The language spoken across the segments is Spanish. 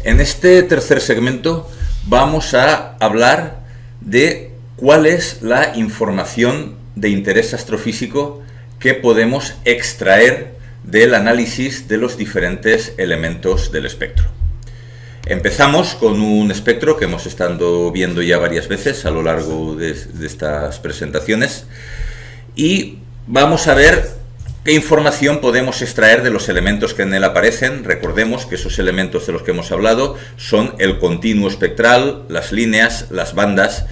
En este tercer segmento vamos a hablar de cuál es la información de interés astrofísico que podemos extraer del análisis de los diferentes elementos del espectro. Empezamos con un espectro que hemos estado viendo ya varias veces a lo largo de estas presentaciones y vamos a ver qué información podemos extraer de los elementos que en él aparecen. Recordemos que esos elementos de los que hemos hablado son el continuo espectral, las líneas, las bandas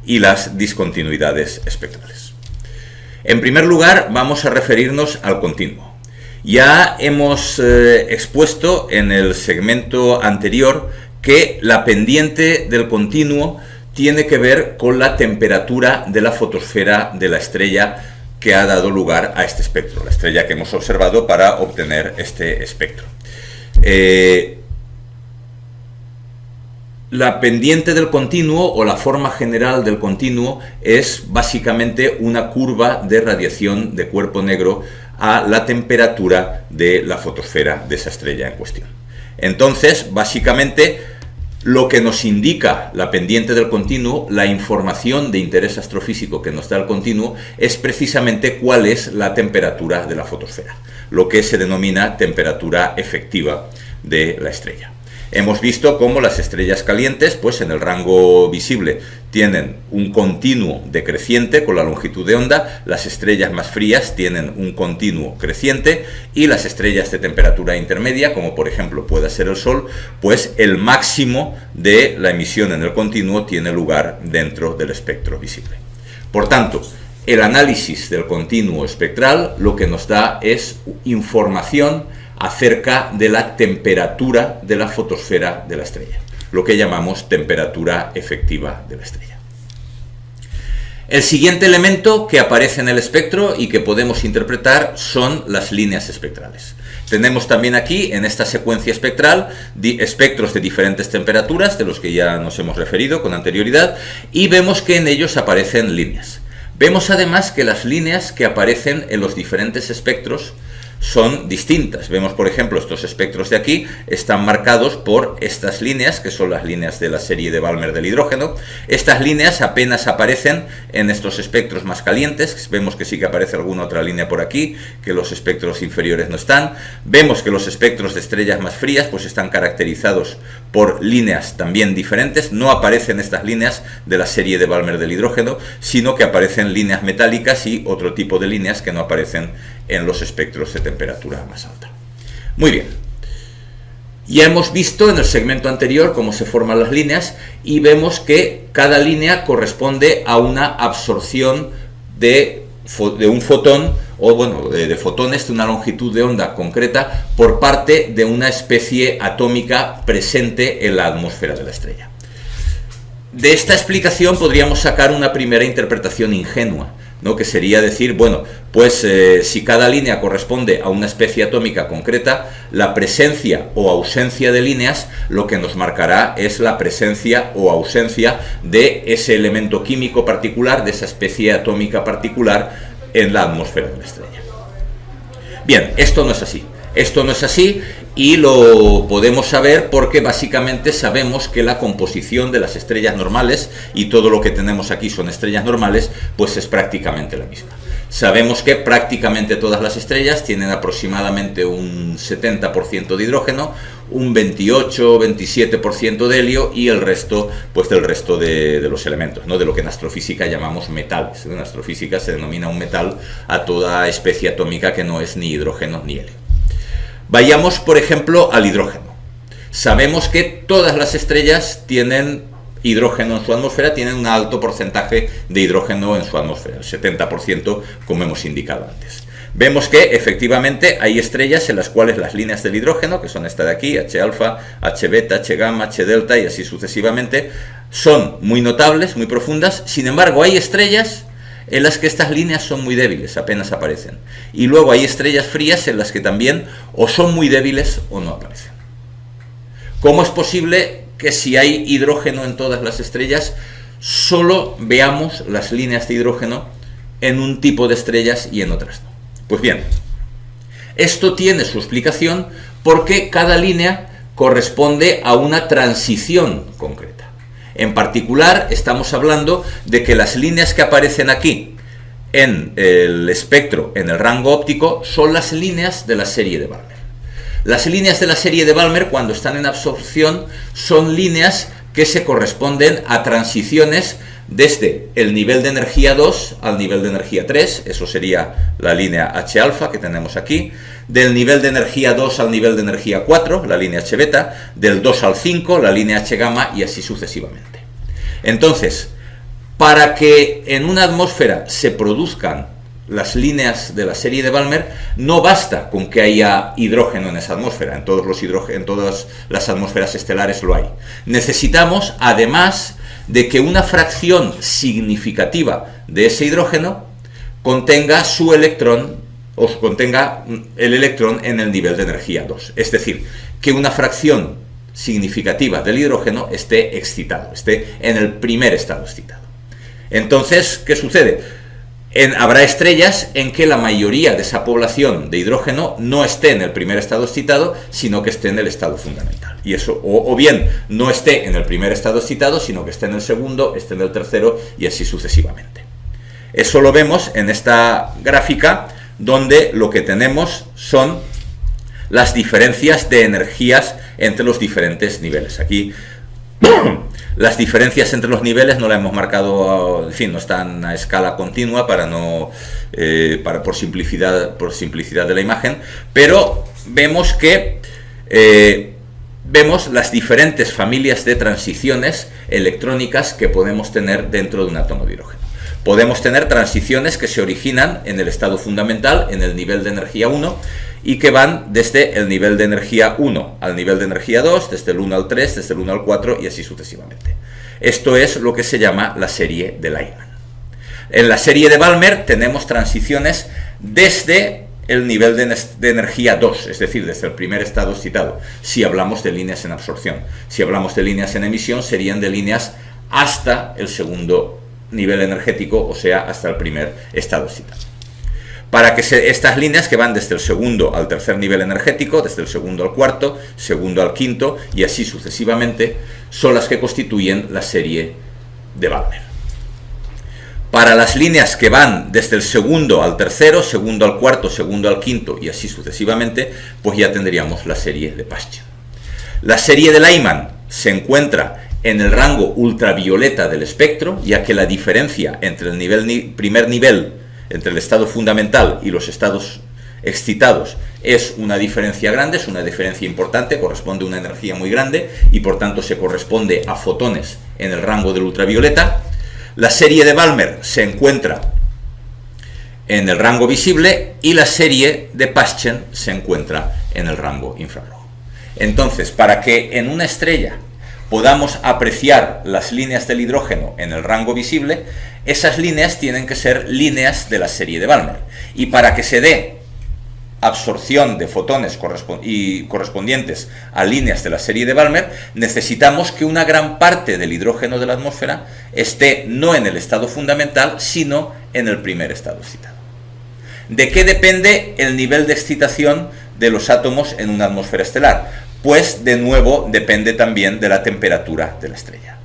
y las discontinuidades espectrales. En primer lugar, vamos a referirnos al continuo. Ya hemos expuesto en el segmento anterior que la pendiente del continuo tiene que ver con la temperatura de la fotosfera de la estrella que ha dado lugar a este espectro, la estrella que hemos observado para obtener este espectro. La pendiente del continuo o la forma general del continuo es básicamente una curva de radiación de cuerpo negro a la temperatura de la fotosfera de esa estrella en cuestión. Entonces, básicamente, lo que nos indica la pendiente del continuo, la información de interés astrofísico que nos da el continuo, es precisamente cuál es la temperatura de la fotosfera, lo que se denomina temperatura efectiva de la estrella. Hemos visto cómo las estrellas calientes, pues en el rango visible, tienen un continuo decreciente con la longitud de onda, las estrellas más frías tienen un continuo creciente y las estrellas de temperatura intermedia, como por ejemplo puede ser el Sol, pues el máximo de la emisión en el continuo tiene lugar dentro del espectro visible. Por tanto, el análisis del continuo espectral lo que nos da es información acerca de la temperatura de la fotosfera de la estrella, lo que llamamos temperatura efectiva de la estrella. El siguiente elemento que aparece en el espectro y que podemos interpretar son las líneas espectrales. Tenemos también aquí, en esta secuencia espectral, espectros de diferentes temperaturas, de los que ya nos hemos referido con anterioridad, y vemos que en ellos aparecen líneas. Vemos además que las líneas que aparecen en los diferentes espectros son distintas. Vemos, por ejemplo, estos espectros de aquí están marcados por estas líneas, que son las líneas de la serie de Balmer del hidrógeno. Estas líneas apenas aparecen en estos espectros más calientes. Vemos que sí que aparece alguna otra línea por aquí, que los espectros inferiores no están. Vemos que los espectros de estrellas más frías pues están caracterizados por líneas también diferentes. No aparecen estas líneas de la serie de Balmer del hidrógeno, sino que aparecen líneas metálicas y otro tipo de líneas que no aparecen en los espectros de temperatura más alta. Muy bien. Ya hemos visto en el segmento anterior cómo se forman las líneas y vemos que cada línea corresponde a una absorción de un fotón o bueno, de fotones de una longitud de onda concreta por parte de una especie atómica presente en la atmósfera de la estrella. De esta explicación podríamos sacar una primera interpretación ingenua, ¿no? Que sería decir, bueno, pues si cada línea corresponde a una especie atómica concreta, la presencia o ausencia de líneas lo que nos marcará es la presencia o ausencia de ese elemento químico particular, de esa especie atómica particular en la atmósfera de la estrella. Bien, esto no es así. Esto no es así y lo podemos saber porque básicamente sabemos que la composición de las estrellas normales, y todo lo que tenemos aquí son estrellas normales, pues es prácticamente la misma. Sabemos que prácticamente todas las estrellas tienen aproximadamente un 70% de hidrógeno, un 28-27% de helio y el resto, pues del resto de los elementos, ¿no? De lo que en astrofísica llamamos metales. En astrofísica se denomina un metal a toda especie atómica que no es ni hidrógeno ni helio. Vayamos, por ejemplo, al hidrógeno. Sabemos que todas las estrellas tienen hidrógeno en su atmósfera, tienen un alto porcentaje de hidrógeno en su atmósfera, el 70%, como hemos indicado antes. Vemos que efectivamente hay estrellas en las cuales las líneas del hidrógeno, que son esta de aquí, H-alfa, H-beta, H-gamma, H-delta y así sucesivamente, son muy notables, muy profundas. Sin embargo, hay estrellas en las que estas líneas son muy débiles, apenas aparecen. Y luego hay estrellas frías en las que también o son muy débiles o no aparecen. ¿Cómo es posible que si hay hidrógeno en todas las estrellas, solo veamos las líneas de hidrógeno en un tipo de estrellas y en otras no? Pues bien, esto tiene su explicación porque cada línea corresponde a una transición concreta. En particular, estamos hablando de que las líneas que aparecen aquí en el espectro, en el rango óptico, son las líneas de la serie de Balmer. Las líneas de la serie de Balmer, cuando están en absorción, son líneas que se corresponden a transiciones desde el nivel de energía 2 al nivel de energía 3, eso sería la línea H-alfa que tenemos aquí, del nivel de energía 2 al nivel de energía 4, la línea H-beta, del 2 al 5, la línea H-gamma y así sucesivamente. Entonces, para que en una atmósfera se produzcan las líneas de la serie de Balmer, no basta con que haya hidrógeno en esa atmósfera, en todas las atmósferas estelares lo hay. Necesitamos, además, de que una fracción significativa de ese hidrógeno contenga su electrón, o contenga el electrón en el nivel de energía 2. Es decir, que una fracción significativa del hidrógeno esté excitado, esté en el primer estado excitado. Entonces, ¿qué sucede? Habrá estrellas en que la mayoría de esa población de hidrógeno no esté en el primer estado excitado, sino que esté en el estado fundamental. Y eso, o bien no esté en el primer estado excitado, sino que esté en el segundo, esté en el tercero y así sucesivamente. Eso lo vemos en esta gráfica, donde lo que tenemos son las diferencias de energías entre los diferentes niveles. Aquí las diferencias entre los niveles no las hemos marcado, en fin, no están a escala continua por simplicidad de la imagen, pero vemos que vemos las diferentes familias de transiciones electrónicas que podemos tener dentro de un átomo de hidrógeno. Podemos tener transiciones que se originan en el estado fundamental, en el nivel de energía 1, y que van desde el nivel de energía 1 al nivel de energía 2, desde el 1 al 3, desde el 1 al 4 y así sucesivamente. Esto es lo que se llama la serie de Lyman. En la serie de Balmer tenemos transiciones desde el nivel de energía 2, es decir, desde el primer estado excitado, si hablamos de líneas en absorción. Si hablamos de líneas en emisión, serían de líneas hasta el segundo nivel energético, o sea, hasta el primer estado excitado. Para que estas líneas que van desde el segundo al tercer nivel energético, desde el segundo al cuarto, segundo al quinto y así sucesivamente, son las que constituyen la serie de Balmer. Para las líneas que van desde el segundo al tercero, segundo al cuarto, segundo al quinto y así sucesivamente, pues ya tendríamos la serie de Paschen. La serie de Lyman se encuentra en el rango ultravioleta del espectro, ya que la diferencia entre el primer nivel, entre el estado fundamental y los estados excitados, es una diferencia grande, es una diferencia importante, corresponde a una energía muy grande y por tanto se corresponde a fotones en el rango del ultravioleta. La serie de Balmer se encuentra en el rango visible y la serie de Paschen se encuentra en el rango infrarrojo. Entonces, para que en una estrella podamos apreciar las líneas del hidrógeno en el rango visible, esas líneas tienen que ser líneas de la serie de Balmer. Y para que se dé absorción de fotones correspondientes a líneas de la serie de Balmer, necesitamos que una gran parte del hidrógeno de la atmósfera esté no en el estado fundamental, sino en el primer estado excitado. ¿De qué depende el nivel de excitación de los átomos en una atmósfera estelar? Pues de nuevo depende también de la temperatura de la estrella.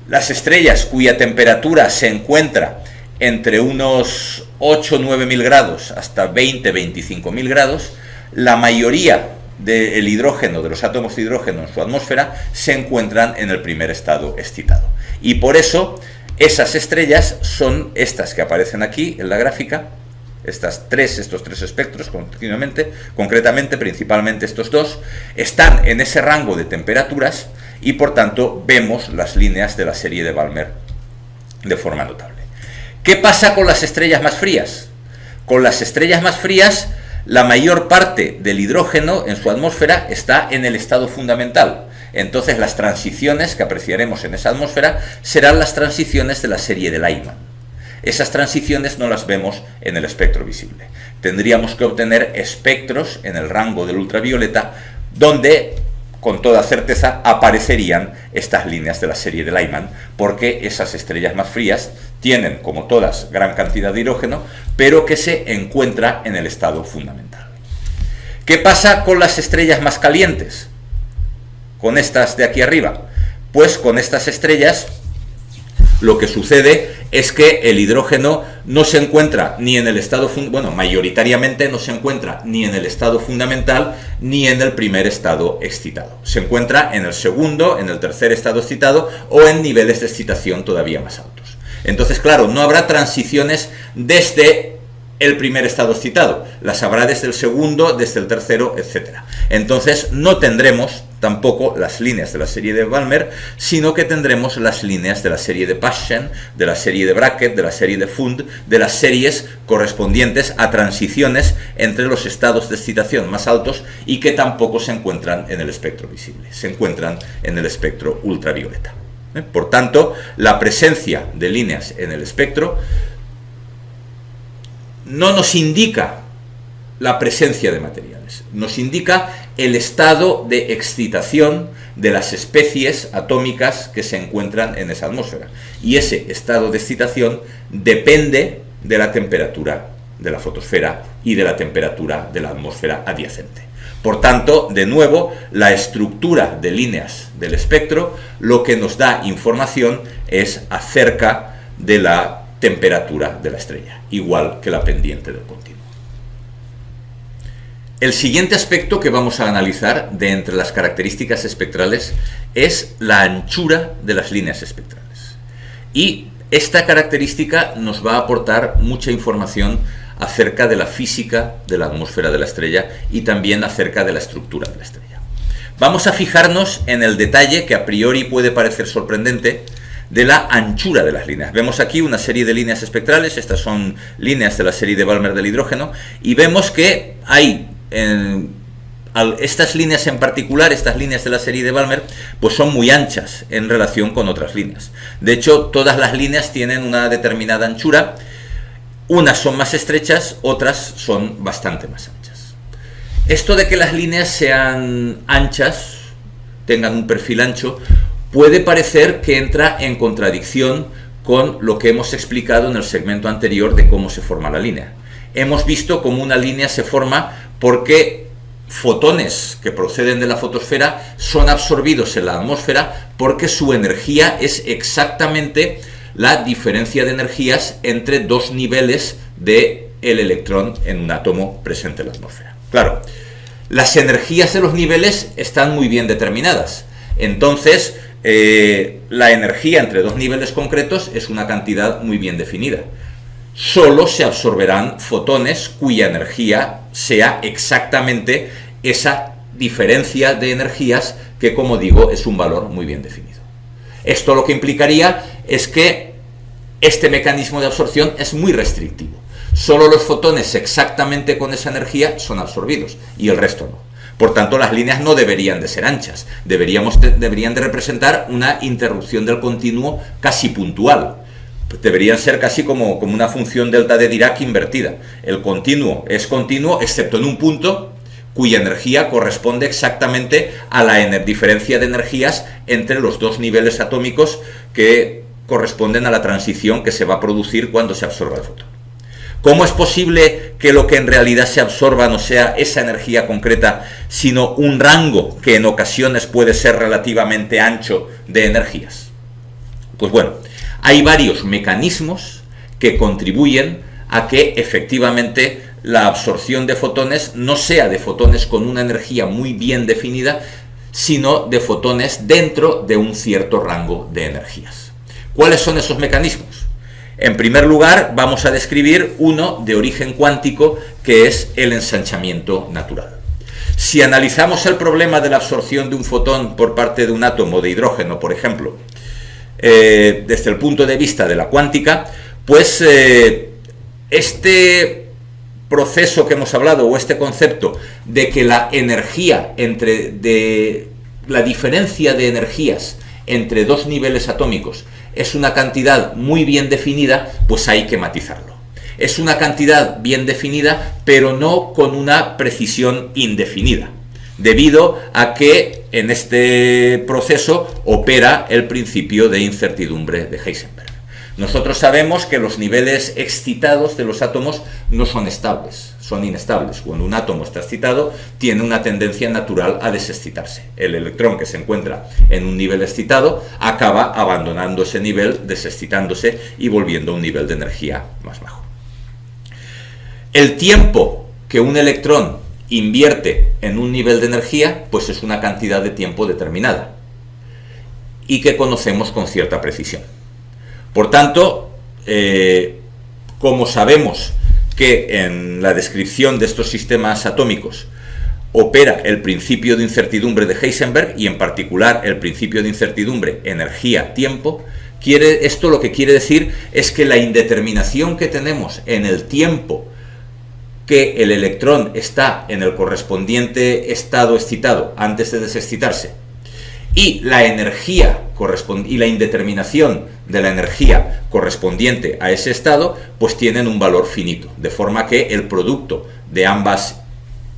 Las estrellas cuya temperatura se encuentra entre unos 8 o 9 mil grados hasta 20-25 mil grados, la mayoría del hidrógeno, de los átomos de hidrógeno en su atmósfera, se encuentran en el primer estado excitado. Y por eso esas estrellas son estas que aparecen aquí en la gráfica, estos tres espectros concretamente, principalmente estos dos, están en ese rango de temperaturas y por tanto vemos las líneas de la serie de Balmer de forma notable. ¿Qué pasa con las estrellas más frías? Con las estrellas más frías, la mayor parte del hidrógeno en su atmósfera está en el estado fundamental. Entonces las transiciones que apreciaremos en esa atmósfera serán las transiciones de la serie de Lyman. Esas transiciones no las vemos en el espectro visible. Tendríamos que obtener espectros en el rango del ultravioleta donde con toda certeza aparecerían estas líneas de la serie de Lyman, porque esas estrellas más frías tienen, como todas, gran cantidad de hidrógeno, pero que se encuentra en el estado fundamental. ¿Qué pasa con las estrellas más calientes? con estas de aquí arriba? Pues con estas estrellas lo que sucede es que el hidrógeno no se encuentra ni en el estado, mayoritariamente no se encuentra ni en el estado fundamental ni en el primer estado excitado. Se encuentra en el segundo, en el tercer estado excitado o en niveles de excitación todavía más altos. Entonces, claro, no habrá transiciones desde el primer estado excitado, las habrá desde el segundo, desde el tercero, etc. Entonces no tendremos tampoco las líneas de la serie de Balmer, sino que tendremos las líneas de la serie de Paschen, de la serie de Brackett, de la serie de Pfund, de las series correspondientes a transiciones entre los estados de excitación más altos y que tampoco se encuentran en el espectro visible, se encuentran en el espectro ultravioleta. Por tanto, la presencia de líneas en el espectro no nos indica la presencia de materiales, nos indica el estado de excitación de las especies atómicas que se encuentran en esa atmósfera. Y ese estado de excitación depende de la temperatura de la fotosfera y de la temperatura de la atmósfera adyacente. Por tanto, de nuevo, la estructura de líneas del espectro lo que nos da información es acerca de la temperatura de la estrella, igual que la pendiente del continuo. El siguiente aspecto que vamos a analizar de entre las características espectrales es la anchura de las líneas espectrales. Y esta característica nos va a aportar mucha información acerca de la física de la atmósfera de la estrella y también acerca de la estructura de la estrella. Vamos a fijarnos en el detalle que a priori puede parecer sorprendente de la anchura de las líneas. Vemos aquí una serie de líneas espectrales, estas son líneas de la serie de Balmer del hidrógeno, y vemos que hay estas líneas en particular, estas líneas de la serie de Balmer, pues son muy anchas en relación con otras líneas. De hecho, todas las líneas tienen una determinada anchura, unas son más estrechas, otras son bastante más anchas. Esto de que las líneas sean anchas, tengan un perfil ancho, puede parecer que entra en contradicción con lo que hemos explicado en el segmento anterior de cómo se forma la línea. Hemos visto cómo una línea se forma porque fotones que proceden de la fotosfera son absorbidos en la atmósfera porque su energía es exactamente la diferencia de energías entre dos niveles del electrón en un átomo presente en la atmósfera. Claro, las energías de los niveles están muy bien determinadas. Entonces, la energía entre dos niveles concretos es una cantidad muy bien definida. Solo se absorberán fotones cuya energía sea exactamente esa diferencia de energías que, como digo, es un valor muy bien definido. Esto lo que implicaría es que este mecanismo de absorción es muy restrictivo. Solo los fotones exactamente con esa energía son absorbidos y el resto no. Por tanto, las líneas no deberían de ser anchas, deberían de representar una interrupción del continuo casi puntual. Deberían ser casi como una función delta de Dirac invertida. El continuo es continuo excepto en un punto cuya energía corresponde exactamente a la diferencia de energías entre los dos niveles atómicos que corresponden a la transición que se va a producir cuando se absorba el fotón. ¿Cómo es posible que lo que en realidad se absorba no sea esa energía concreta, sino un rango que en ocasiones puede ser relativamente ancho de energías? Pues bueno, hay varios mecanismos que contribuyen a que efectivamente la absorción de fotones no sea de fotones con una energía muy bien definida, sino de fotones dentro de un cierto rango de energías. ¿Cuáles son esos mecanismos? En primer lugar, vamos a describir uno de origen cuántico, que es el ensanchamiento natural. Si analizamos el problema de la absorción de un fotón por parte de un átomo de hidrógeno, por ejemplo, desde el punto de vista de la cuántica, pues este proceso que hemos hablado, o este concepto de que la energía la diferencia de energías entre dos niveles atómicos es una cantidad muy bien definida, pues hay que matizarlo. Es una cantidad bien definida, pero no con una precisión indefinida, debido a que en este proceso opera el principio de incertidumbre de Heisenberg. Nosotros sabemos que los niveles excitados de los átomos no son estables, son inestables. Cuando un átomo está excitado, tiene una tendencia natural a desexcitarse. El electrón que se encuentra en un nivel excitado acaba abandonando ese nivel, desexcitándose y volviendo a un nivel de energía más bajo. El tiempo que un electrón invierte en un nivel de energía, pues es una cantidad de tiempo determinada y que conocemos con cierta precisión. Por tanto, como sabemos que en la descripción de estos sistemas atómicos opera el principio de incertidumbre de Heisenberg, y en particular el principio de incertidumbre energía-tiempo, esto lo que quiere decir es que la indeterminación que tenemos en el tiempo que el electrón está en el correspondiente estado excitado antes de desexcitarse, y la energía y la indeterminación de la energía correspondiente a ese estado, pues tienen un valor finito, de forma que el producto de ambas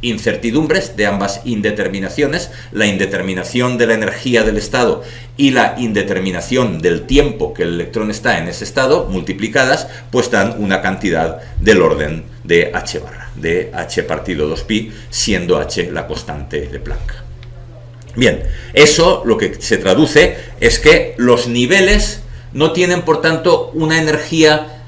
incertidumbres, de ambas indeterminaciones, la indeterminación de la energía del estado y la indeterminación del tiempo que el electrón está en ese estado, multiplicadas, pues dan una cantidad del orden de h barra, de h partido 2pi, siendo h la constante de Planck. Bien, eso lo que se traduce es que los niveles no tienen, por tanto, una energía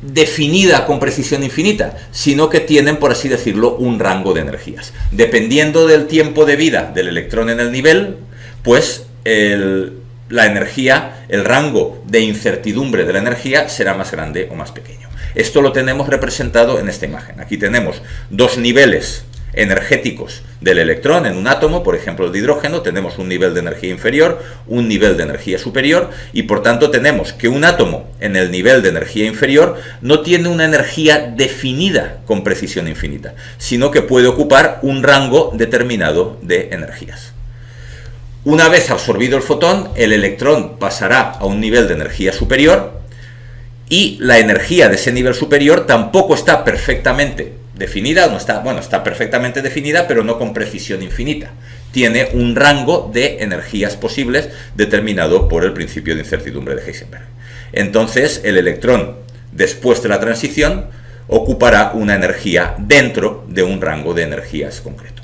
definida con precisión infinita, sino que tienen, por así decirlo, un rango de energías. Dependiendo del tiempo de vida del electrón en el nivel, pues la energía, el rango de incertidumbre de la energía será más grande o más pequeño. Esto lo tenemos representado en esta imagen. Aquí tenemos dos niveles energéticos del electrón en un átomo, por ejemplo el de hidrógeno. Tenemos un nivel de energía inferior, un nivel de energía superior, y por tanto tenemos que un átomo en el nivel de energía inferior no tiene una energía definida con precisión infinita, sino que puede ocupar un rango determinado de energías. Una vez absorbido el fotón, el electrón pasará a un nivel de energía superior, y la energía de ese nivel superior tampoco está perfectamente definida, está perfectamente definida, pero no con precisión infinita. Tiene un rango de energías posibles determinado por el principio de incertidumbre de Heisenberg. Entonces, el electrón, después de la transición, ocupará una energía dentro de un rango de energías concreto.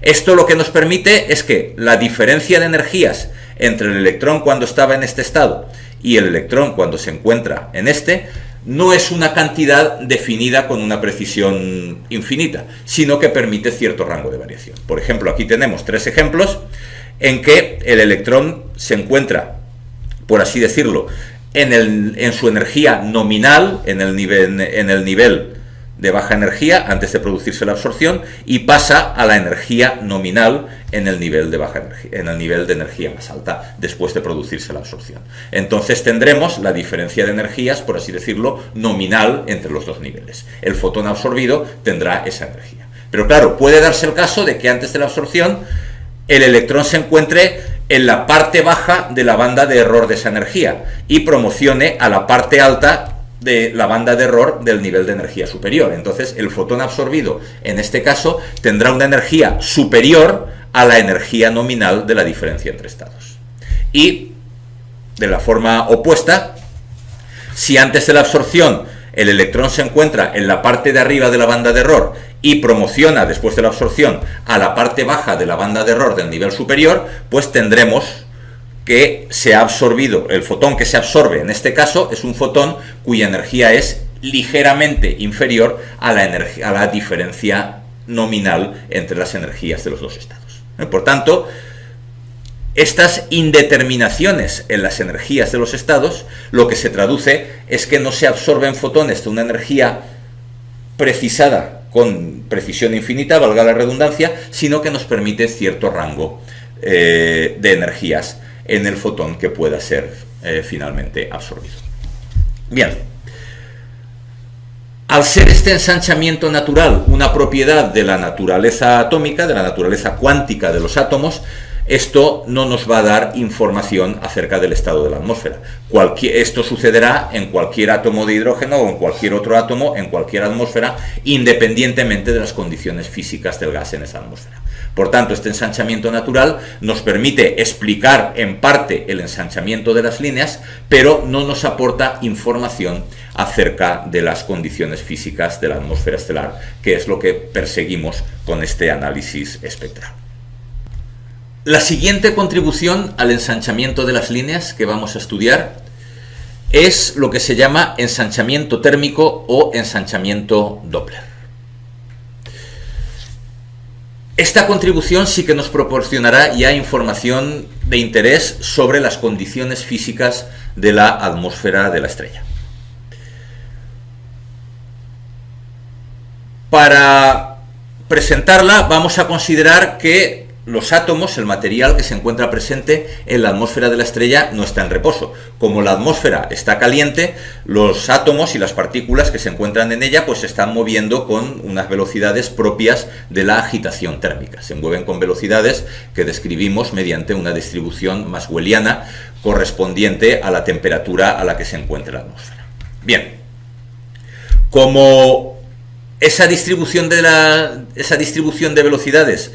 Esto lo que nos permite es que la diferencia de energías entre el electrón cuando estaba en este estado y el electrón cuando se encuentra en este, no es una cantidad definida con una precisión infinita, sino que permite cierto rango de variación. Por ejemplo, aquí tenemos tres ejemplos en que el electrón se encuentra, por así decirlo, en su energía nominal, en el nivel de baja energía antes de producirse la absorción, y pasa a la energía nominal en el nivel de baja energía, en el nivel de energía más alta después de producirse la absorción. Entonces tendremos la diferencia de energías, por así decirlo, nominal entre los dos niveles. El fotón absorbido tendrá esa energía. Pero claro, puede darse el caso de que antes de la absorción el electrón se encuentre en la parte baja de la banda de error de esa energía y promocione a la parte alta de la banda de error del nivel de energía superior. Entonces el fotón absorbido en este caso tendrá una energía superior a la energía nominal de la diferencia entre estados. Y de la forma opuesta, si antes de la absorción el electrón se encuentra en la parte de arriba de la banda de error y promociona después de la absorción a la parte baja de la banda de error del nivel superior, pues tendremos que se ha absorbido, el fotón que se absorbe en este caso es un fotón cuya energía es ligeramente inferior a la diferencia nominal entre las energías de los dos estados. Por tanto, estas indeterminaciones en las energías de los estados, lo que se traduce es que no se absorben fotones de una energía precisada con precisión infinita, valga la redundancia, sino que nos permite cierto rango de energías en el fotón que pueda ser finalmente absorbido. Bien, al ser este ensanchamiento natural una propiedad de la naturaleza atómica, de la naturaleza cuántica de los átomos, esto no nos va a dar información acerca del estado de la atmósfera. Esto sucederá en cualquier átomo de hidrógeno o en cualquier otro átomo, en cualquier atmósfera, independientemente de las condiciones físicas del gas en esa atmósfera. Por tanto, este ensanchamiento natural nos permite explicar en parte el ensanchamiento de las líneas, pero no nos aporta información acerca de las condiciones físicas de la atmósfera estelar, que es lo que perseguimos con este análisis espectral. La siguiente contribución al ensanchamiento de las líneas que vamos a estudiar es lo que se llama ensanchamiento térmico o ensanchamiento Doppler. Esta contribución sí que nos proporcionará ya información de interés sobre las condiciones físicas de la atmósfera de la estrella. Para presentarla vamos a considerar que los átomos, el material que se encuentra presente en la atmósfera de la estrella, no está en reposo. Como la atmósfera está caliente, los átomos y las partículas que se encuentran en ella pues se están moviendo con unas velocidades propias de la agitación térmica. Se mueven con velocidades que describimos mediante una distribución maxwelliana correspondiente a la temperatura a la que se encuentra la atmósfera. Bien, como esa distribución de velocidades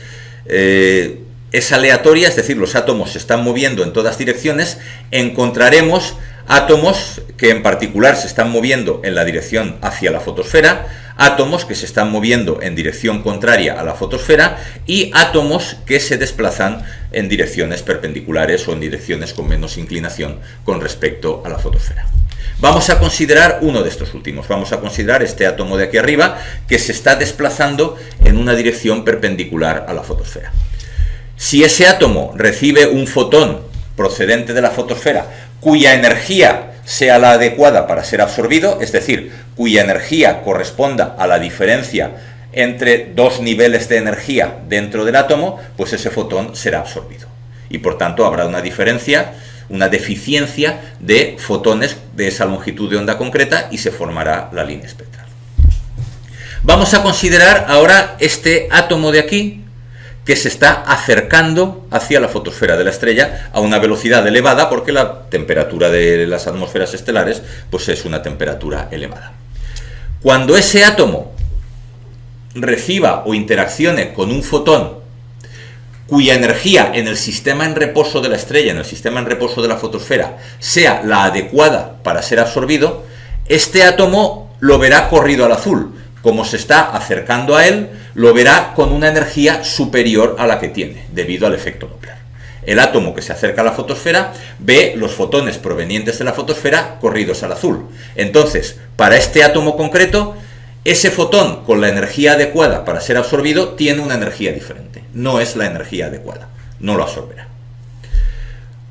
es aleatoria, es decir, los átomos se están moviendo en todas direcciones, encontraremos átomos que en particular se están moviendo en la dirección hacia la fotosfera, átomos que se están moviendo en dirección contraria a la fotosfera y átomos que se desplazan en direcciones perpendiculares o en direcciones con menos inclinación con respecto a la fotosfera. Vamos a considerar uno de estos últimos, vamos a considerar este átomo de aquí arriba que se está desplazando en una dirección perpendicular a la fotosfera. Si ese átomo recibe un fotón procedente de la fotosfera cuya energía sea la adecuada para ser absorbido, es decir, cuya energía corresponda a la diferencia entre dos niveles de energía dentro del átomo, pues ese fotón será absorbido. Y por tanto habrá una diferencia, una deficiencia de fotones de esa longitud de onda concreta y se formará la línea espectral. Vamos a considerar ahora este átomo de aquí que se está acercando hacia la fotosfera de la estrella a una velocidad elevada porque la temperatura de las atmósferas estelares pues es una temperatura elevada. Cuando ese átomo reciba o interaccione con un fotón cuya energía en el sistema en reposo de la estrella, en el sistema en reposo de la fotosfera, sea la adecuada para ser absorbido, este átomo lo verá corrido al azul. Como se está acercando a él, lo verá con una energía superior a la que tiene, debido al efecto Doppler. El átomo que se acerca a la fotosfera ve los fotones provenientes de la fotosfera corridos al azul. Entonces, para este átomo concreto, ese fotón con la energía adecuada para ser absorbido tiene una energía diferente. No es la energía adecuada. No lo absorberá.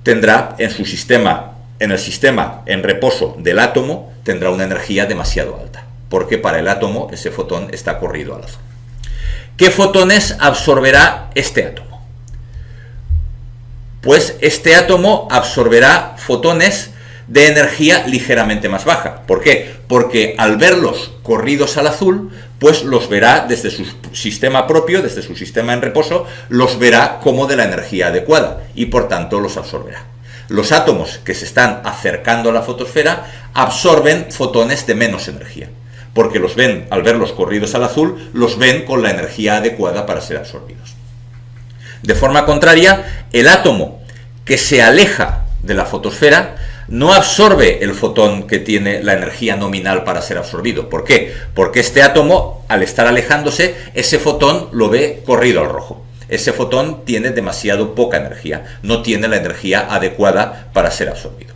Tendrá en su sistema, en el sistema en reposo del átomo, tendrá una energía demasiado alta. Porque para el átomo ese fotón está corrido al azul. ¿Qué fotones absorberá este átomo? Pues este átomo absorberá fotones de energía ligeramente más baja. ¿Por qué? Porque al verlos corridos al azul, pues los verá desde su sistema propio, desde su sistema en reposo, los verá como de la energía adecuada y por tanto los absorberá. Los átomos que se están acercando a la fotosfera absorben fotones de menos energía, porque los ven, al verlos corridos al azul, los ven con la energía adecuada para ser absorbidos. De forma contraria, el átomo que se aleja de la fotosfera no absorbe el fotón que tiene la energía nominal para ser absorbido. ¿Por qué? Porque este átomo, al estar alejándose, ese fotón lo ve corrido al rojo. Ese fotón tiene demasiado poca energía, no tiene la energía adecuada para ser absorbido.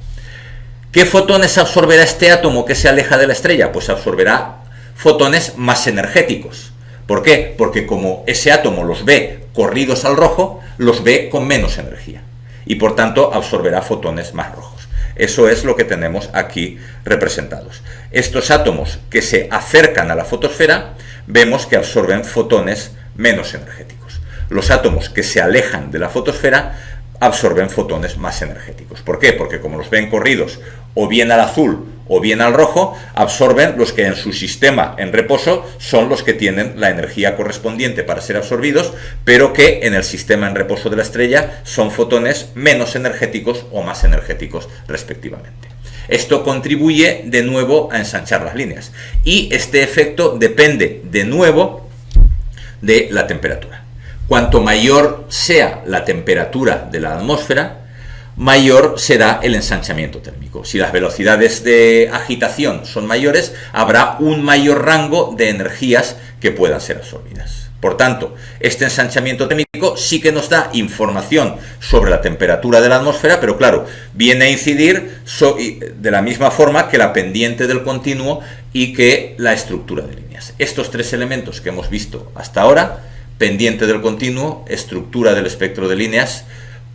¿Qué fotones absorberá este átomo que se aleja de la estrella? Pues absorberá fotones más energéticos. ¿Por qué? Porque como ese átomo los ve corridos al rojo, los ve con menos energía. Y por tanto absorberá fotones más rojos. Eso es lo que tenemos aquí representados. Estos átomos que se acercan a la fotosfera, vemos que absorben fotones menos energéticos. Los átomos que se alejan de la fotosfera absorben fotones más energéticos. ¿Por qué? Porque como los ven corridos o bien al azul o bien al rojo, absorben los que en su sistema en reposo son los que tienen la energía correspondiente para ser absorbidos, pero que en el sistema en reposo de la estrella son fotones menos energéticos o más energéticos respectivamente. Esto contribuye de nuevo a ensanchar las líneas, y este efecto depende de nuevo de la temperatura. Cuanto mayor sea la temperatura de la atmósfera, mayor será el ensanchamiento térmico. Si las velocidades de agitación son mayores, habrá un mayor rango de energías que puedan ser absorbidas. Por tanto, este ensanchamiento térmico sí que nos da información sobre la temperatura de la atmósfera, pero claro, viene a incidir de la misma forma que la pendiente del continuo y que la estructura de líneas. Estos tres elementos que hemos visto hasta ahora, pendiente del continuo, estructura del espectro de líneas,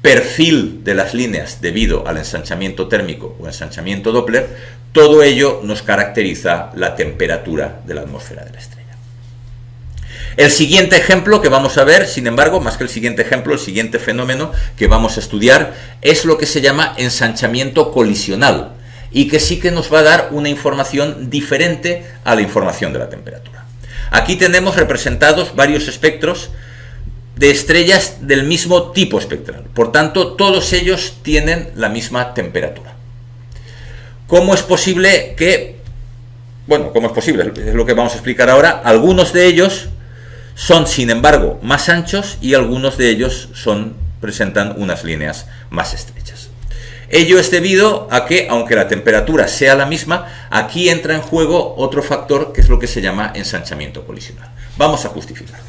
perfil de las líneas debido al ensanchamiento térmico o ensanchamiento Doppler, todo ello nos caracteriza la temperatura de la atmósfera de la estrella. El siguiente ejemplo que vamos a ver, sin embargo, más que el siguiente ejemplo, el siguiente fenómeno que vamos a estudiar es lo que se llama ensanchamiento colisional, y que sí que nos va a dar una información diferente a la información de la temperatura. Aquí tenemos representados varios espectros de estrellas del mismo tipo espectral. Por tanto, todos ellos tienen la misma temperatura. ¿Cómo es posible que... Bueno, ¿cómo es posible? Es lo que vamos a explicar ahora. Algunos de ellos son, sin embargo, más anchos y algunos de ellos presentan unas líneas más estrechas. Ello es debido a que, aunque la temperatura sea la misma, aquí entra en juego otro factor que es lo que se llama ensanchamiento colisional. Vamos a justificarlo.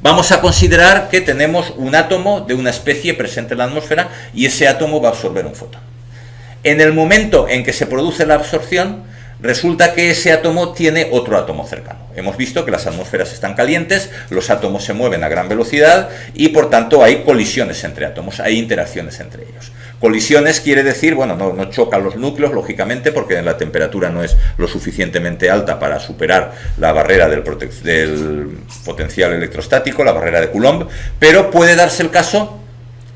Vamos a considerar que tenemos un átomo de una especie presente en la atmósfera y ese átomo va a absorber un fotón. En el momento en que se produce la absorción, resulta que ese átomo tiene otro átomo cercano. Hemos visto que las atmósferas están calientes, los átomos se mueven a gran velocidad y por tanto hay colisiones entre átomos, hay interacciones entre ellos. Colisiones quiere decir, bueno, no chocan los núcleos, lógicamente, porque la temperatura no es lo suficientemente alta para superar la barrera del potencial electrostático, la barrera de Coulomb, pero puede darse el caso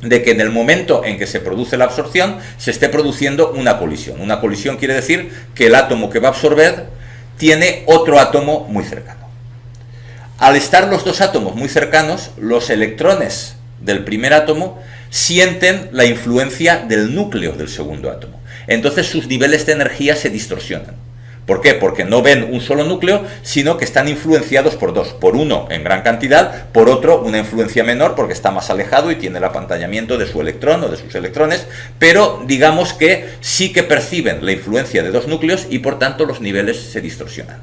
de que en el momento en que se produce la absorción se esté produciendo una colisión. Una colisión quiere decir que el átomo que va a absorber tiene otro átomo muy cercano. Al estar los dos átomos muy cercanos, los electrones del primer átomo sienten la influencia del núcleo del segundo átomo. Entonces sus niveles de energía se distorsionan. ¿Por qué? Porque no ven un solo núcleo, sino que están influenciados por dos. Por uno en gran cantidad, por otro una influencia menor porque está más alejado y tiene el apantallamiento de su electrón o de sus electrones, pero digamos que sí que perciben la influencia de dos núcleos y por tanto los niveles se distorsionan.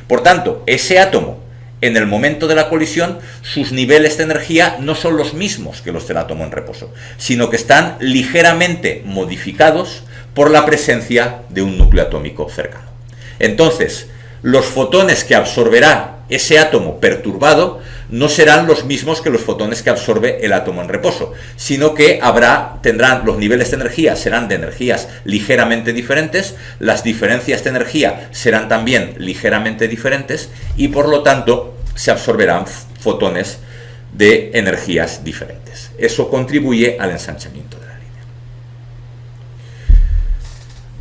Por tanto, ese átomo, en el momento de la colisión, sus niveles de energía no son los mismos que los del átomo en reposo, sino que están ligeramente modificados por la presencia de un núcleo atómico cercano. Entonces, los fotones que absorberá ese átomo perturbado no serán los mismos que los fotones que absorbe el átomo en reposo, sino que tendrán los niveles de energía, serán de energías ligeramente diferentes, las diferencias de energía serán también ligeramente diferentes y por lo tanto se absorberán fotones de energías diferentes. Eso contribuye al ensanchamiento de la línea.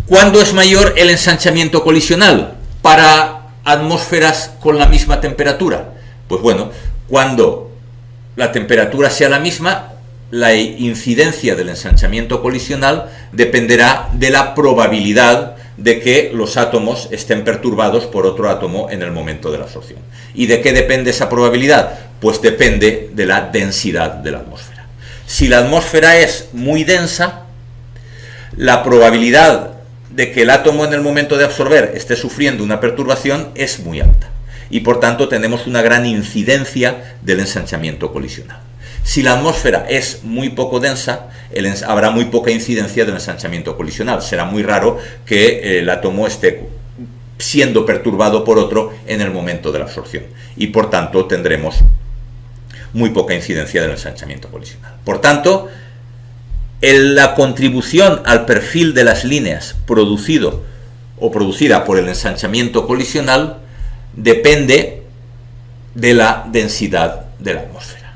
¿Cuándo es mayor el ensanchamiento colisional para atmósferas con la misma temperatura? Pues bueno, cuando la temperatura sea la misma, la incidencia del ensanchamiento colisional dependerá de la probabilidad de que los átomos estén perturbados por otro átomo en el momento de la absorción. ¿Y de qué depende esa probabilidad? Pues depende de la densidad de la atmósfera. Si la atmósfera es muy densa, la probabilidad de que el átomo en el momento de absorber esté sufriendo una perturbación es muy alta y por tanto tenemos una gran incidencia del ensanchamiento colisional. Si la atmósfera es muy poco densa, habrá muy poca incidencia del ensanchamiento colisional. Será muy raro que el átomo esté siendo perturbado por otro en el momento de la absorción y por tanto tendremos muy poca incidencia del ensanchamiento colisional. Por tanto, la contribución al perfil de las líneas producido o producida por el ensanchamiento colisional depende de la densidad de la atmósfera.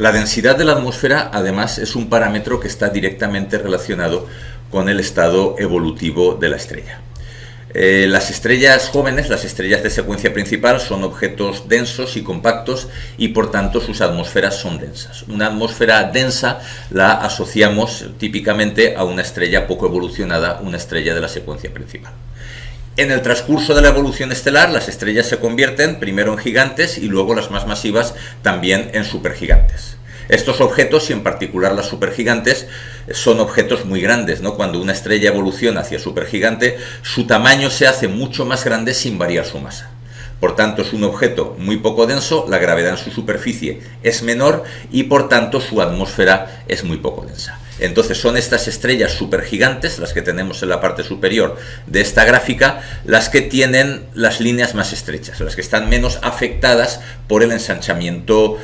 La densidad de la atmósfera, además, es un parámetro que está directamente relacionado con el estado evolutivo de la estrella. Las estrellas jóvenes, las estrellas de secuencia principal, son objetos densos y compactos y por tanto sus atmósferas son densas. Una atmósfera densa la asociamos típicamente a una estrella poco evolucionada, una estrella de la secuencia principal. En el transcurso de la evolución estelar, las estrellas se convierten primero en gigantes y luego las más masivas también en supergigantes. Estos objetos, y en particular las supergigantes, son objetos muy grandes, ¿no? Cuando una estrella evoluciona hacia supergigante, su tamaño se hace mucho más grande sin variar su masa. Por tanto, es un objeto muy poco denso, la gravedad en su superficie es menor y por tanto su atmósfera es muy poco densa. Entonces son estas estrellas supergigantes, las que tenemos en la parte superior de esta gráfica, las que tienen las líneas más estrechas, las que están menos afectadas por el ensanchamiento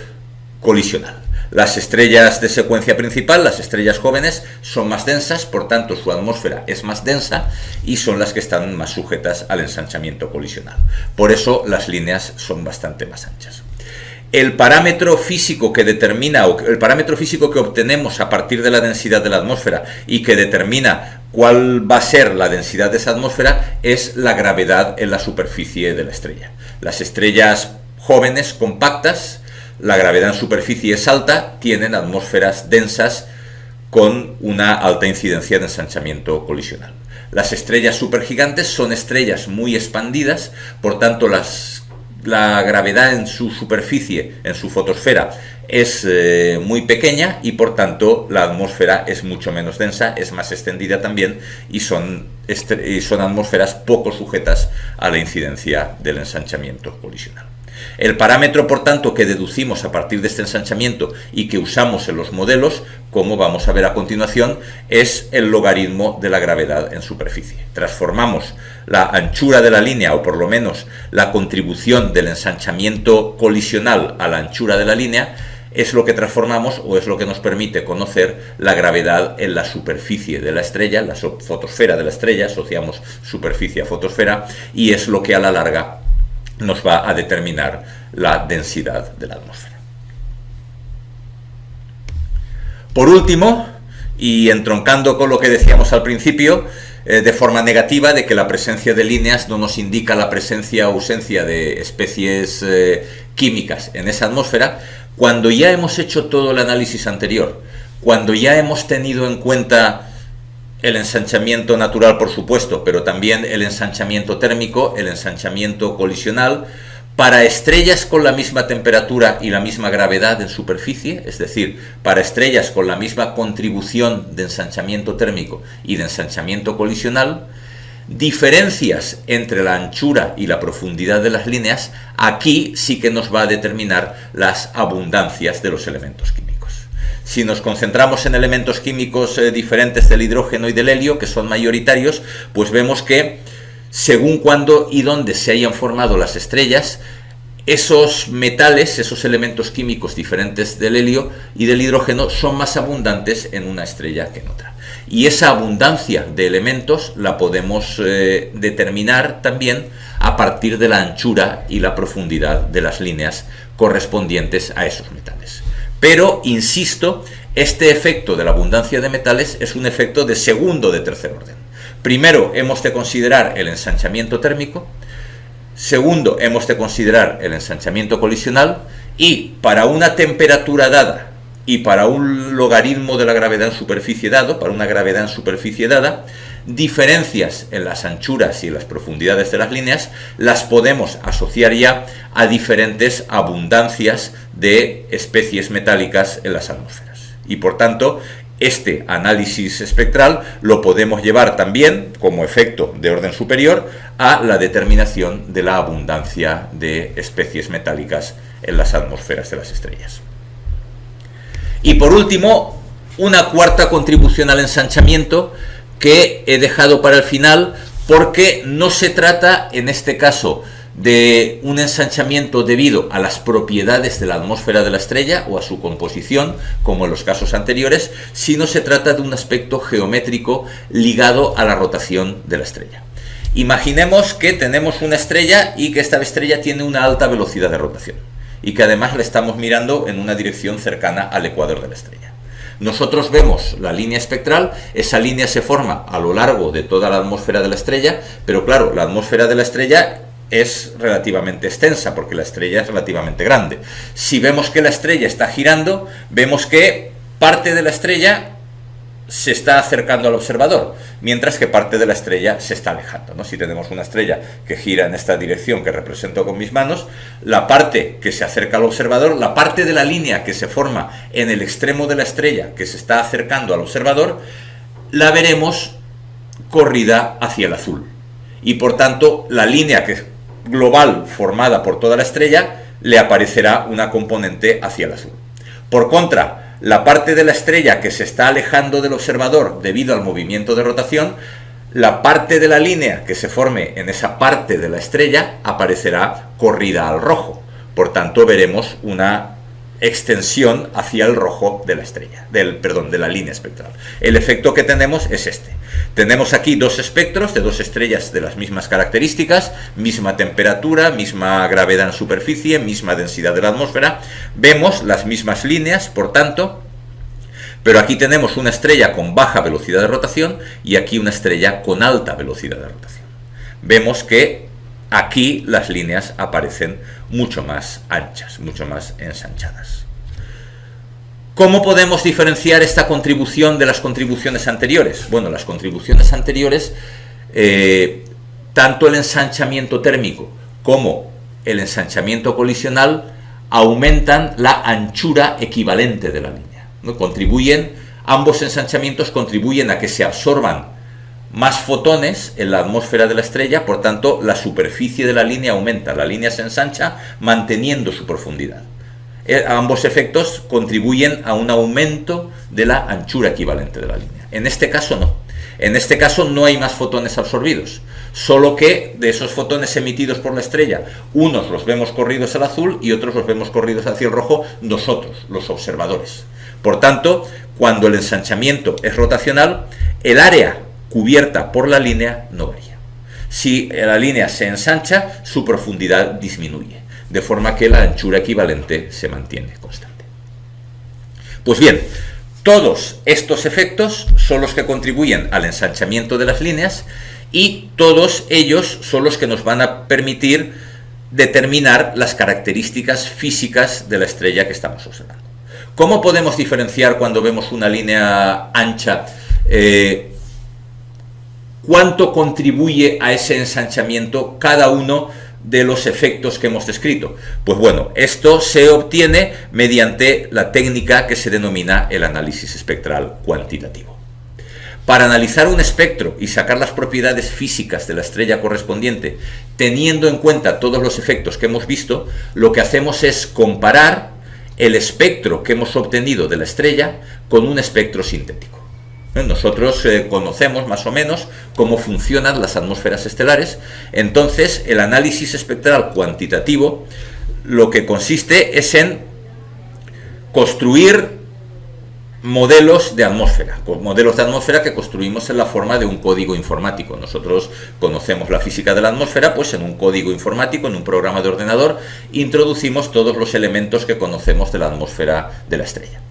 colisional. Las estrellas de secuencia principal, las estrellas jóvenes, son más densas, por tanto su atmósfera es más densa y son las que están más sujetas al ensanchamiento colisional. Por eso las líneas son bastante más anchas. El parámetro físico que determina, o el parámetro físico que obtenemos a partir de la densidad de la atmósfera y que determina cuál va a ser la densidad de esa atmósfera, es la gravedad en la superficie de la estrella. Las estrellas jóvenes, compactas, la gravedad en superficie es alta, tienen atmósferas densas con una alta incidencia de ensanchamiento colisional. Las estrellas supergigantes son estrellas muy expandidas, por tanto la gravedad en su superficie, en su fotosfera, es muy pequeña y por tanto la atmósfera es mucho menos densa, es más extendida también y son atmósferas poco sujetas a la incidencia del ensanchamiento colisional. El parámetro, por tanto, que deducimos a partir de este ensanchamiento y que usamos en los modelos, como vamos a ver a continuación, es el logaritmo de la gravedad en superficie. Transformamos la anchura de la línea, o por lo menos la contribución del ensanchamiento colisional a la anchura de la línea, es lo que transformamos o es lo que nos permite conocer la gravedad en la superficie de la estrella, la fotosfera de la estrella, asociamos superficie a fotosfera, y es lo que a la larga nos va a determinar la densidad de la atmósfera. Por último, y entroncando con lo que decíamos al principio, de forma negativa, de que la presencia de líneas no nos indica la presencia o ausencia de especies químicas en esa atmósfera, cuando ya hemos hecho todo el análisis anterior, cuando ya hemos tenido en cuenta el ensanchamiento natural, por supuesto, pero también el ensanchamiento térmico, el ensanchamiento colisional, para estrellas con la misma temperatura y la misma gravedad en superficie, es decir, para estrellas con la misma contribución de ensanchamiento térmico y de ensanchamiento colisional, diferencias entre la anchura y la profundidad de las líneas, aquí sí que nos va a determinar las abundancias de los elementos químicos. Si nos concentramos en elementos químicos diferentes del hidrógeno y del helio, que son mayoritarios, pues vemos que según cuándo y dónde se hayan formado las estrellas, esos metales, esos elementos químicos diferentes del helio y del hidrógeno son más abundantes en una estrella que en otra. Y esa abundancia de elementos la podemos determinar también a partir de la anchura y la profundidad de las líneas correspondientes a esos metales. Pero, insisto, este efecto de la abundancia de metales es un efecto de segundo o de tercer orden. Primero, hemos de considerar el ensanchamiento térmico. Segundo, hemos de considerar el ensanchamiento colisional. Y para una temperatura dada y para un logaritmo de la gravedad en superficie dado, para una gravedad en superficie dada, diferencias en las anchuras y en las profundidades de las líneas las podemos asociar ya a diferentes abundancias de especies metálicas en las atmósferas. Y por tanto, este análisis espectral lo podemos llevar también, como efecto de orden superior, a la determinación de la abundancia de especies metálicas en las atmósferas de las estrellas. Y por último, una cuarta contribución al ensanchamiento que he dejado para el final, porque no se trata, en este caso, de un ensanchamiento debido a las propiedades de la atmósfera de la estrella o a su composición, como en los casos anteriores, sino se trata de un aspecto geométrico ligado a la rotación de la estrella. Imaginemos que tenemos una estrella y que esta estrella tiene una alta velocidad de rotación. y que además la estamos mirando en una dirección cercana al ecuador de la estrella. Nosotros vemos la línea espectral, esa línea se forma a lo largo de toda la atmósfera de la estrella, pero claro, la atmósfera de la estrella es relativamente extensa porque la estrella es relativamente grande. Si vemos que la estrella está girando, vemos que parte de la estrella se está acercando al observador, mientras que parte de la estrella se está alejando, ¿no? Si tenemos una estrella que gira en esta dirección que represento con mis manos, la parte que se acerca al observador, la parte de la línea que se forma en el extremo de la estrella que se está acercando al observador, la veremos corrida hacia el azul. Y por tanto, la línea global formada por toda la estrella le aparecerá una componente hacia el azul. Por contra, la parte de la estrella que se está alejando del observador debido al movimiento de rotación, la parte de la línea que se forme en esa parte de la estrella aparecerá corrida al rojo. Por tanto, veremos una extensión hacia el rojo de la estrella, de la línea espectral. El efecto que tenemos es este. Tenemos aquí dos espectros de dos estrellas de las mismas características, misma temperatura, misma gravedad en superficie, misma densidad de la atmósfera. Vemos las mismas líneas, por tanto, pero aquí tenemos una estrella con baja velocidad de rotación y aquí una estrella con alta velocidad de rotación. Vemos que aquí las líneas aparecen mucho más anchas, mucho más ensanchadas. ¿Cómo podemos diferenciar esta contribución de las contribuciones anteriores? Bueno, las contribuciones anteriores, tanto el ensanchamiento térmico como el ensanchamiento colisional aumentan la anchura equivalente de la línea, ¿no? Ambos ensanchamientos contribuyen a que se absorban más fotones en la atmósfera de la estrella, por tanto la superficie de la línea aumenta, la línea se ensancha manteniendo su profundidad. Ambos efectos contribuyen a un aumento de la anchura equivalente de la línea. En este caso no. En este caso no hay más fotones absorbidos, solo que de esos fotones emitidos por la estrella, unos los vemos corridos al azul y otros los vemos corridos hacia el rojo, nosotros, los observadores. Por tanto, cuando el ensanchamiento es rotacional, el área cubierta por la línea no varía. Si la línea se ensancha, su profundidad disminuye, de forma que la anchura equivalente se mantiene constante. Pues bien, todos estos efectos son los que contribuyen al ensanchamiento de las líneas y todos ellos son los que nos van a permitir determinar las características físicas de la estrella que estamos observando. ¿Cómo podemos diferenciar cuando vemos una línea ancha cuánto contribuye a ese ensanchamiento cada uno de los efectos que hemos descrito? Pues bueno, esto se obtiene mediante la técnica que se denomina el análisis espectral cuantitativo. Para analizar un espectro y sacar las propiedades físicas de la estrella correspondiente, teniendo en cuenta todos los efectos que hemos visto, lo que hacemos es comparar el espectro que hemos obtenido de la estrella con un espectro sintético. Nosotros conocemos más o menos cómo funcionan las atmósferas estelares, entonces el análisis espectral cuantitativo lo que consiste es en construir modelos de atmósfera que construimos en la forma de un código informático. Nosotros conocemos la física de la atmósfera, pues en un código informático, en un programa de ordenador, introducimos todos los elementos que conocemos de la atmósfera de la estrella.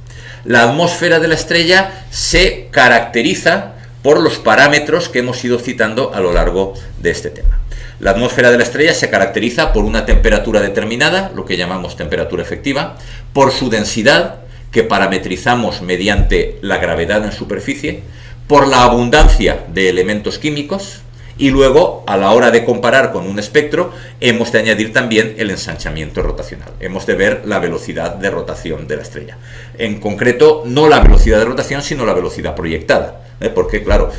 La atmósfera de la estrella se caracteriza por los parámetros que hemos ido citando a lo largo de este tema. La atmósfera de la estrella se caracteriza por una temperatura determinada, lo que llamamos temperatura efectiva, por su densidad, que parametrizamos mediante la gravedad en superficie, por la abundancia de elementos químicos, y luego, a la hora de comparar con un espectro, hemos de añadir también el ensanchamiento rotacional. Hemos de ver la velocidad de rotación de la estrella. En concreto, no la velocidad de rotación, sino la velocidad proyectada. Porque, claro,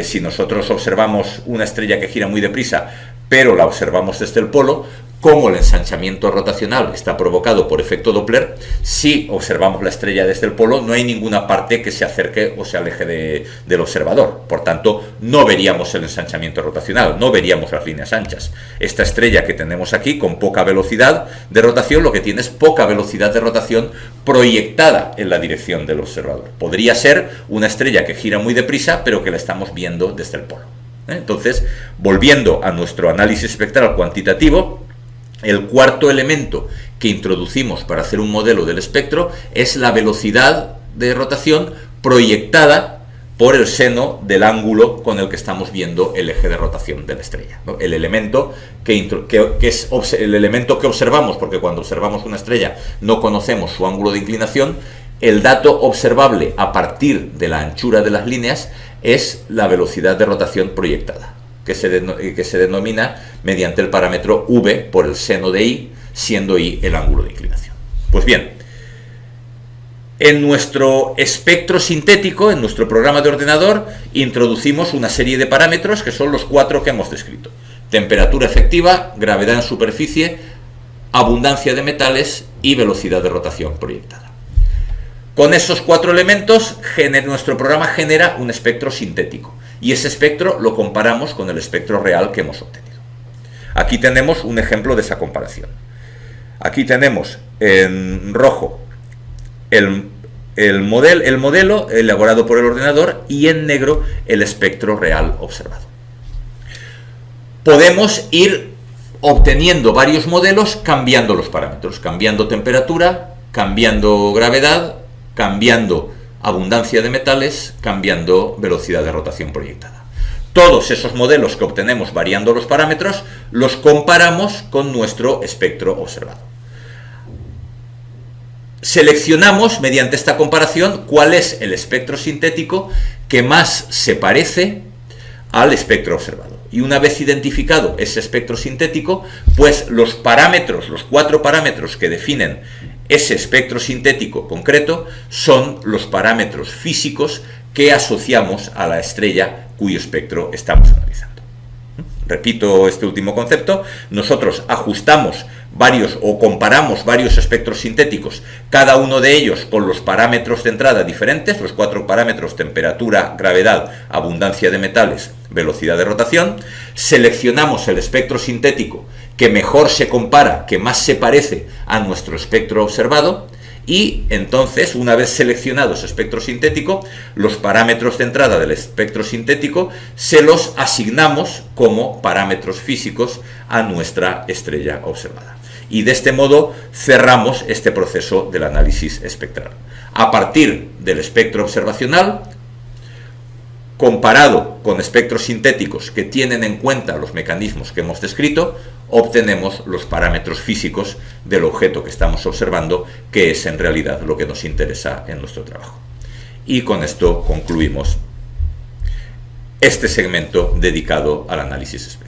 si nosotros observamos una estrella que gira muy deprisa, pero la observamos desde el polo, como el ensanchamiento rotacional está provocado por efecto Doppler, si observamos la estrella desde el polo, no hay ninguna parte que se acerque o se aleje del observador. Por tanto, no veríamos el ensanchamiento rotacional, no veríamos las líneas anchas. Esta estrella que tenemos aquí, con poca velocidad de rotación, lo que tiene es poca velocidad de rotación proyectada en la dirección del observador. Podría ser una estrella que gira muy deprisa, pero que la estamos viendo desde el polo. Entonces, volviendo a nuestro análisis espectral cuantitativo, el cuarto elemento que introducimos para hacer un modelo del espectro es la velocidad de rotación proyectada por el seno del ángulo con el que estamos viendo el eje de rotación de la estrella, ¿no? El elemento que es el elemento que observamos, porque cuando observamos una estrella no conocemos su ángulo de inclinación. El dato observable a partir de la anchura de las líneas es la velocidad de rotación proyectada, que se denomina mediante el parámetro v por el seno de i, siendo i el ángulo de inclinación. Pues bien, en nuestro espectro sintético, en nuestro programa de ordenador, introducimos una serie de parámetros que son los 4 que hemos descrito: temperatura efectiva, gravedad en superficie, abundancia de metales y velocidad de rotación proyectada. Con esos 4 elementos, nuestro programa genera un espectro sintético, y ese espectro lo comparamos con el espectro real que hemos obtenido. Aquí tenemos un ejemplo de esa comparación. Aquí tenemos en rojo el modelo elaborado por el ordenador, y en negro el espectro real observado. Podemos ir obteniendo varios modelos cambiando los parámetros, cambiando temperatura, cambiando gravedad, cambiando abundancia de metales, cambiando velocidad de rotación proyectada. Todos esos modelos que obtenemos variando los parámetros los comparamos con nuestro espectro observado. Seleccionamos mediante esta comparación cuál es el espectro sintético que más se parece al espectro observado. Y una vez identificado ese espectro sintético, pues los 4 parámetros que definen ese espectro sintético concreto son los parámetros físicos que asociamos a la estrella cuyo espectro estamos analizando. Repito este último concepto: nosotros ajustamos comparamos varios espectros sintéticos, cada uno de ellos con los parámetros de entrada diferentes, los 4 parámetros: temperatura, gravedad, abundancia de metales, velocidad de rotación. Seleccionamos el espectro sintético que mejor se compara, que más se parece a nuestro espectro observado, y entonces, una vez seleccionado ese espectro sintético, los parámetros de entrada del espectro sintético se los asignamos como parámetros físicos a nuestra estrella observada. Y de este modo cerramos este proceso del análisis espectral. A partir del espectro observacional, comparado con espectros sintéticos que tienen en cuenta los mecanismos que hemos descrito, obtenemos los parámetros físicos del objeto que estamos observando, que es en realidad lo que nos interesa en nuestro trabajo. Y con esto concluimos este segmento dedicado al análisis espectral.